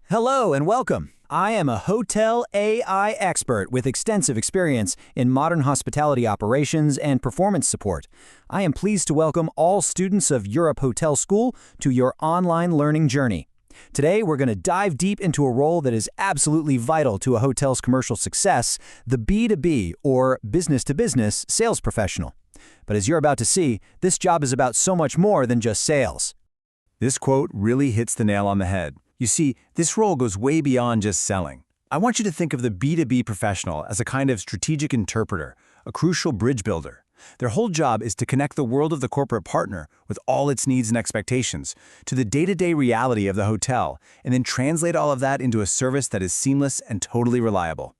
Hello and welcome. I am a hotel AI expert with extensive experience in modern hospitality operations and performance support. I am pleased to welcome all students of Europe Hotel School to your online learning journey. Today, we're going to dive deep into a role that is absolutely vital to a hotel's commercial success, the B2B or business-to-business sales professional. But as you're about to see, this job is about so much more than just sales. This quote really hits the nail on the head. You see, this role goes way beyond just selling. I want you to think of the B2B professional as a kind of strategic interpreter, a crucial bridge builder. Their whole job is to connect the world of the corporate partner with all its needs and expectations to the day-to-day reality of the hotel, and then translate all of that into a service that is seamless and totally reliable.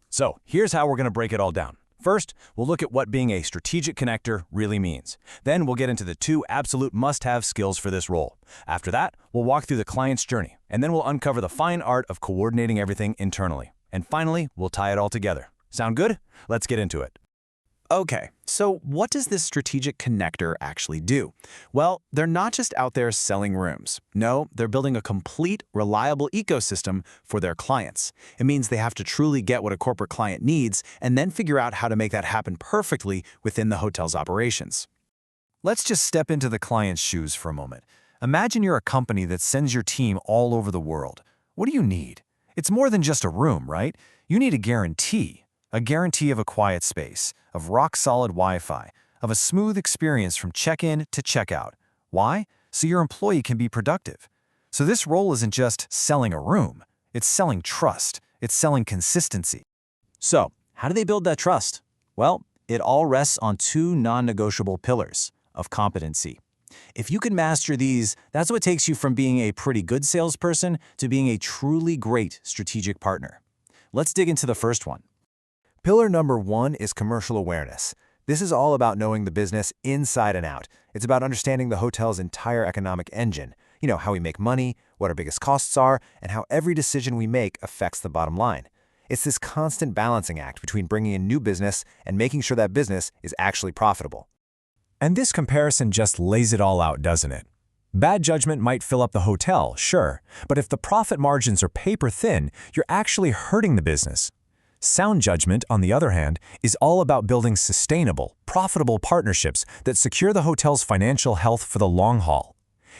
So, here's how we're going to break it all down. First, we'll look at what being a strategic connector really means. Then we'll get into the 2 absolute must-have skills for this role. After that, we'll walk through the client's journey, and then we'll uncover the fine art of coordinating everything internally. And finally, we'll tie it all together. Sound good? Let's get into it. Okay, so what does this strategic connector actually do? Well, they're not just out there selling rooms. No, they're building a complete, reliable ecosystem for their clients. It means they have to truly get what a corporate client needs and then figure out how to make that happen perfectly within the hotel's operations. Let's just step into the client's shoes for a moment. Imagine you're a company that sends your team all over the world. What do you need? It's more than just a room, right? You need a guarantee. A guarantee of a quiet space, of rock-solid Wi-Fi, of a smooth experience from check-in to check-out. Why? So your employee can be productive. So this role isn't just selling a room. It's selling trust. It's selling consistency. So, how do they build that trust? Well, it all rests on 2 non-negotiable pillars of competency. If you can master these, that's what takes you from being a pretty good salesperson to being a truly great strategic partner. Let's dig into the first one. Pillar number 1 is commercial awareness. This is all about knowing the business inside and out. It's about understanding the hotel's entire economic engine. You know, how we make money, what our biggest costs are, and how every decision we make affects the bottom line. It's this constant balancing act between bringing in new business and making sure that business is actually profitable. And this comparison just lays it all out, doesn't it? Bad judgment might fill up the hotel, sure, but if the profit margins are paper thin, you're actually hurting the business. Sound judgment, on the other hand, is all about building sustainable, profitable partnerships that secure the hotel's financial health for the long haul.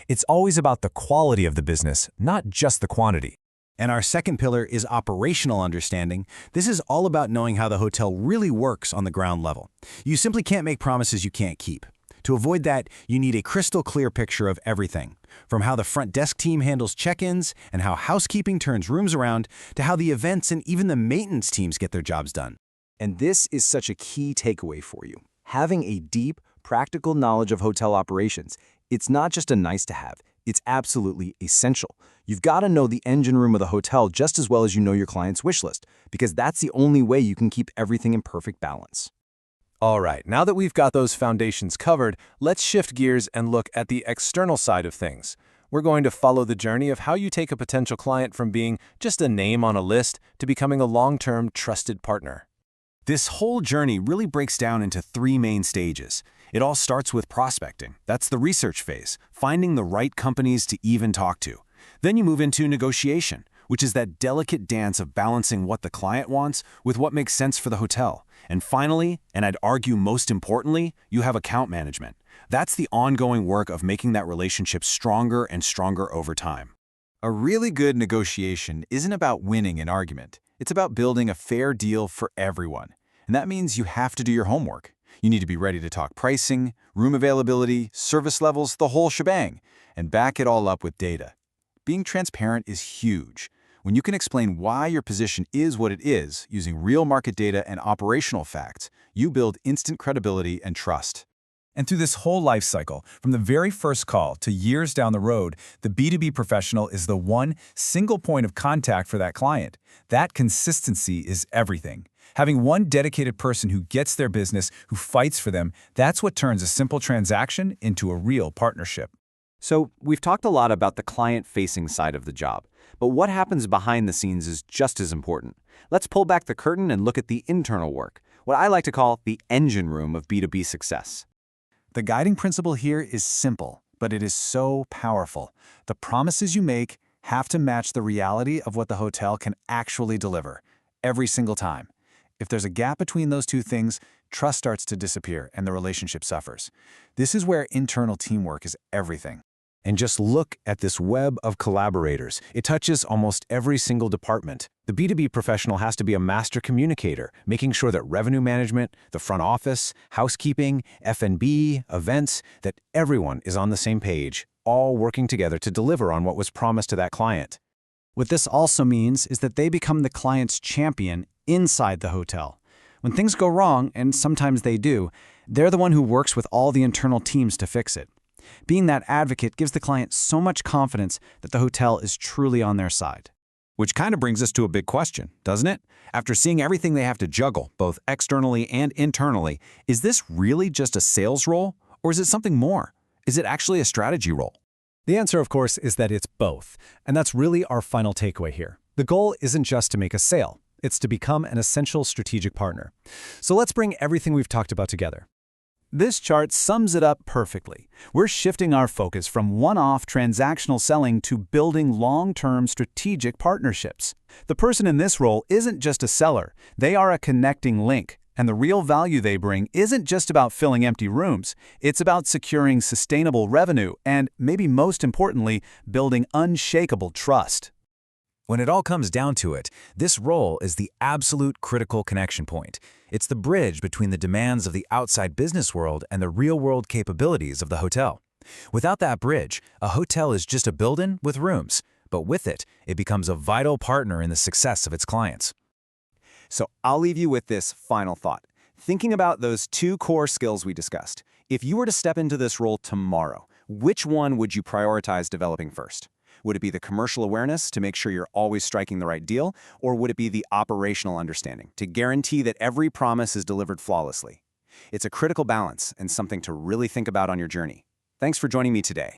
It's always about the quality of the business, not just the quantity. And our second pillar is operational understanding. This is all about knowing how the hotel really works on the ground level. You simply can't make promises you can't keep. To avoid that, you need a crystal clear picture of everything, from how the front desk team handles check-ins and how housekeeping turns rooms around to how the events and even the maintenance teams get their jobs done. And this is such a key takeaway for you. Having a deep, practical knowledge of hotel operations, it's not just a nice to have, it's absolutely essential. You've got to know the engine room of the hotel just as well as you know your client's wish list, because that's the only way you can keep everything in perfect balance. All right, now that we've got those foundations covered, let's shift gears and look at the external side of things. We're going to follow the journey of how you take a potential client from being just a name on a list to becoming a long-term trusted partner. This whole journey really breaks down into 3 main stages. It all starts with prospecting. That's the research phase, finding the right companies to even talk to. Then you move into negotiation, which is that delicate dance of balancing what the client wants with what makes sense for the hotel. And finally, and I'd argue most importantly, you have account management. That's the ongoing work of making that relationship stronger and stronger over time. A really good negotiation isn't about winning an argument. It's about building a fair deal for everyone. And that means you have to do your homework. You need to be ready to talk pricing, room availability, service levels, the whole shebang, and back it all up with data. Being transparent is huge. When you can explain why your position is what it is using real market data and operational facts, you build instant credibility and trust. And through this whole life cycle, from the very first call to years down the road, the B2B professional is the one single point of contact for that client. That consistency is everything. Having one dedicated person who gets their business, who fights for them, that's what turns a simple transaction into a real partnership. So, we've talked a lot about the client-facing side of the job, but what happens behind the scenes is just as important. Let's pull back the curtain and look at the internal work, what I like to call the engine room of B2B success. The guiding principle here is simple, but it is so powerful. The promises you make have to match the reality of what the hotel can actually deliver, every single time. If there's a gap between those two things, trust starts to disappear and the relationship suffers. This is where internal teamwork is everything. And just look at this web of collaborators. It touches almost every single department. The B2B professional has to be a master communicator, making sure that revenue management, the front office, housekeeping, F&B, events, that everyone is on the same page, all working together to deliver on what was promised to that client. What this also means is that they become the client's champion inside the hotel. When things go wrong, and sometimes they do, they're the one who works with all the internal teams to fix it. Being that advocate gives the client so much confidence that the hotel is truly on their side. Which kind of brings us to a big question, doesn't it? After seeing everything they have to juggle, both externally and internally, is this really just a sales role, or is it something more? Is it actually a strategy role? The answer, of course, is that it's both. And that's really our final takeaway here. The goal isn't just to make a sale. It's to become an essential strategic partner. So let's bring everything we've talked about together. This chart sums it up perfectly. We're shifting our focus from one-off transactional selling to building long-term strategic partnerships. The person in this role isn't just a seller. They are a connecting link. And the real value they bring isn't just about filling empty rooms. It's about securing sustainable revenue and, maybe most importantly, building unshakable trust. When it all comes down to it, this role is the absolute critical connection point. It's the bridge between the demands of the outside business world and the real-world capabilities of the hotel. Without that bridge, a hotel is just a building with rooms, but with it, it becomes a vital partner in the success of its clients. So I'll leave you with this final thought. Thinking about those two core skills we discussed, if you were to step into this role tomorrow, which one would you prioritize developing first? Would it be the commercial awareness to make sure you're always striking the right deal, or would it be the operational understanding to guarantee that every promise is delivered flawlessly? It's a critical balance and something to really think about on your journey. Thanks for joining me today.